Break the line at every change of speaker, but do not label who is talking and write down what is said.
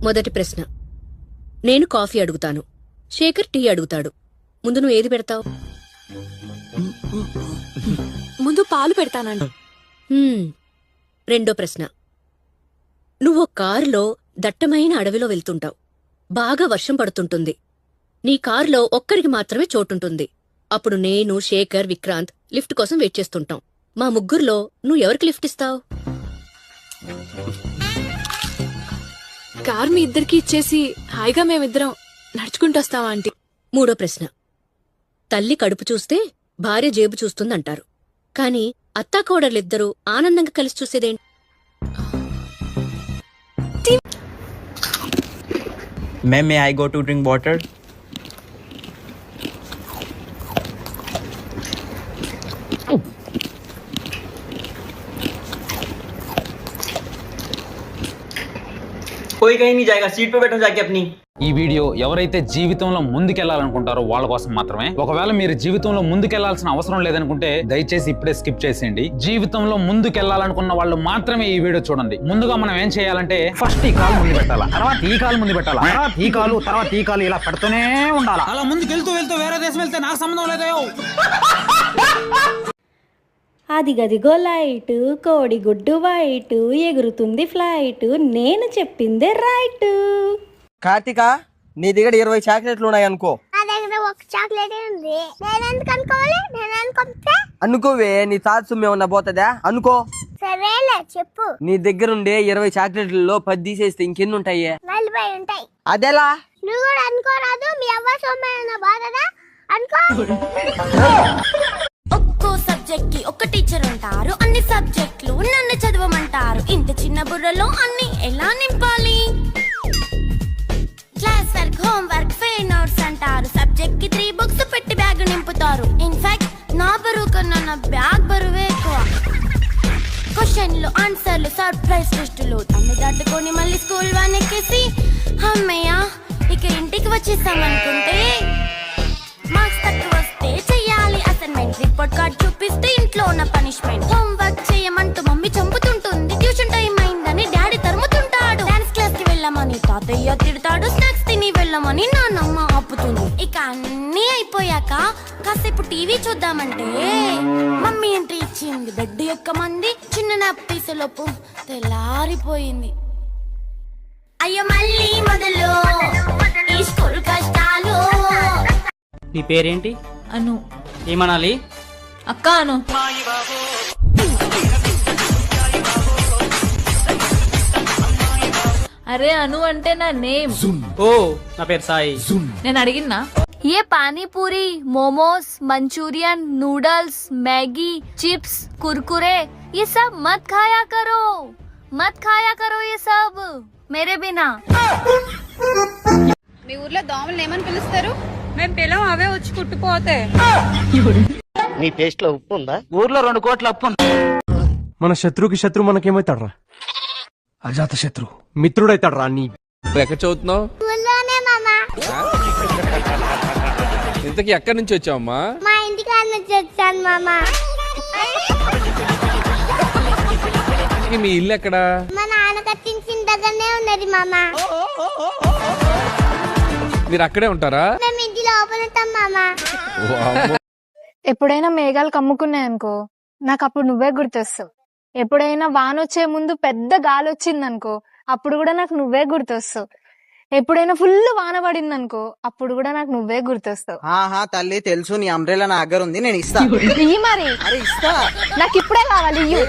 మొదటి ప్రశ్న. నేను కాఫీ అడుగుతాను, శేఖర్ టీ అడుగుతాడు. ముందు నువ్వు ఏది పెడతావు?
ముందు పాలు పెడతానండి.
రెండో ప్రశ్న. నువ్వు కారులో దట్టమైన అడవిలో వెళ్తుంటావు. బాగా వర్షం పడుతుంటుంది. నీ కారులో ఒక్కరికి మాత్రమే చోటుంటుంది. అప్పుడు నేను, శేఖర్, విక్రాంత్ లిఫ్ట్ కోసం వెయిట్ చేస్తుంటాం. మా ముగ్గురులో నువ్వు ఎవరికి లిఫ్ట్ ఇస్తావు?
కార్ మీ ఇద్దరికి ఇచ్చేసి హాయిగా మేమిద్దరం నడుచుకుంటూ వస్తావా ఆంటీ?
మూడో ప్రశ్న. తల్లి కడుపు చూస్తే భార్య జేబు చూస్తుందంటారు. కాని అత్తాకోడలిద్దరూ ఆనందంగా కలిసి చూసేదేంటి?
Ma'am, may I go to drink water? कोई कहीं नहीं जाएगा, सीट पे बैठो जाके अपनी।
ఈ వీడియో ఎవరైతే జీవితంలో ముందుకెళ్లాలనుకుంటారో వాళ్ళ కోసం మాత్రమే. ఒకవేళ మీరు జీవితంలో ముందుకెళ్లాల్సిన అవసరం లేదనుకుంటే దయచేసి ఇప్పుడే స్కిప్ చేసేయండి. జీవితంలో ముందుకెళ్లాలనుకున్న వాళ్ళు మాత్రమే ఈ వీడియో చూడండి. ముందుగా మనం ఏం చేయాలంటే ఫస్ట్ ఈ కాలు ముందు పెట్టాలా, తర్వాత ఈ కాలు ముందు పెట్టాలా, తర్వాత ఈ కాలు, తర్వాత ఈ కాలు, ఇలా పెడుతూనే ఉండాలా. అలా ముందుకెళ్తూ వెళ్తూ వేరే దేశం వెళ్తే నాకు సంబంధం లేదో.
అదిగదిగో లైట్, కోడి గుడ్డు వైట్, ఎగురుతుంది ఫ్లైట్, నేను చెప్పిందే రైట్.
కార్తిక, నీ దగ్గర 20 చాక్లెట్లు ఉన్నాయి అనుకో.
నా దగ్గర ఒక చాక్లెట్ ఉంది. నేనెందుకు అనుకోవాలి? నేను అనుకుంటే
అనుకోవే, నీ తాత సొమ్ము ఏమన్నా పోతుందా? అనుకో.
సరేలే చెప్పు.
నీ దగ్గరుండే 20 చాక్లెట్లలో 10 తీసేస్తే ఇంకెన్ని ఉంటాయి?
40 ఉంటాయి.
అదెలా?
నువ్వు కూడా అనుకోరాదు. మీ అవ్వ సొమ్మేనా బాధదా? అనుకో.
ఒక్కో సబ్జెక్ట్ కి ఒక టీచర్ ఉంటారు. అన్ని సబ్జెక్టులు నన్ను చదవమంటారు. ఇంత చిన్న బుర్రలో అన్ని ఎలా నింపాలి? Class work, home work, fair notes అంటారు. సబ్జెక్ట్ కి 3 బుక్స్ పెట్టి బ్యాగ్ నింపుతారు. ఇన్ఫాక్ట్ నా బరువు కన్నా నా బ్యాగ్ బరువే ఎక్కువ. క్వశ్చన్లు, ఆన్సర్లు, సర్ప్రైజ్ టెస్టులు అన్ని దాటుకొని మళ్ళీ స్కూల్ వాన్ ఎక్కేసి అమ్మయ్య ఇక ఇంటికి వచ్చేసామనుకుంటే మార్క్స్ తక్కువ వస్తే చెయ్యాలి అసైన్మెంట్. రిపోర్ట్ కార్డ్ చూపిస్తే ఇంట్లో ఉన్న పనిష్మెంట్. హోమ్ వర్క్ చేయమంటూ మమ్మీ చంపుతుంటుంది. ట్యూషన్ టైం అయిందని డాడీ తరుముతుంటాడు. డాన్స్ క్లాస్ కి వెళ్ళమని తాతయ్య తిడతాడు. స్నాక్స్ తిని వెళ్ళమని నాన్నమ్మ ఆపుతుంది. ఇక అన్నీ అయిపోయాక కాసేపు టీవీ చూద్దామంటే మమ్మీ ఎంట్రీ ఇచ్చింది. బెడ్ యొక్క మంది చిన్న నాప్ తీసేలోపు తెల్లారిపోయింది. అయ్యో మళ్ళీ మొదలు ఈ స్కూల్ కష్టాలు.
నీ పేరేంటి?
అను.
ఏమనాలి?
అక్క అను. అరే అను అంటే నా నేమ్.
ఓ, నా పేరు సాయి.
నేను అడిగినా
ये पानी पूरी, momos, Manchurian, noodles, Maggi, chips, Kurkure ये सब मत खाया करो. मत खाया करो ये सब मेरे बिना.
మీ ఊర్లో దోమలు ఏమని పిలుస్తారు? మేము పిలవం, అవే వచ్చి కుట్టుపోతే.
నీ టేస్ట్ లో ఉప్పు ఉందా?
ఊర్లో 2 కోట్ల అప్పు ఉంది.
మన శత్రుకి శత్రు మనకేమైతాడ్రా? అజాత శత్రు మిత్రుడైతాడ్రా. నీ
ఎక్కడ చదువుతున్నావు?
ఊళ్ళోనే మామా.
ఇంతకీ ఎక్కడి నుంచి వచ్చావమ్మా?
మా ఇంటికి నుంచి వచ్చాను మామా.
మీ ఇల్లు ఎక్కడా?
మా నాన్న కట్టించిన దగ్గరనే ఉన్నది మామా.
మీరు అక్కడే ఉంటారా?
మేము ఇంటి లోపల ఉంటాం మామా.
ఎప్పుడైనా మేఘాలు కమ్ముకున్నాయనుకో, నాకు అప్పుడు నువ్వే గుర్తొస్తావు. ఎప్పుడైనా వానొచ్చే ముందు పెద్ద గాలి వచ్చిందనుకో, అప్పుడు కూడా నాకు నువ్వే గుర్తొస్తావు. ఎప్పుడైనా ఫుల్ వాన పడిందనుకో, అప్పుడు కూడా నాకు నువ్వే గుర్తొస్తావు.
ఆహా తల్లి, తెలుసు నీ అంబ్రెలా నా దగ్గర ఉంది, నేను ఇస్తా.
ఇయ్యి మరి.
అరే ఇస్తా.
నాకు ఇప్పుడే కావాలి, ఇయ్యి.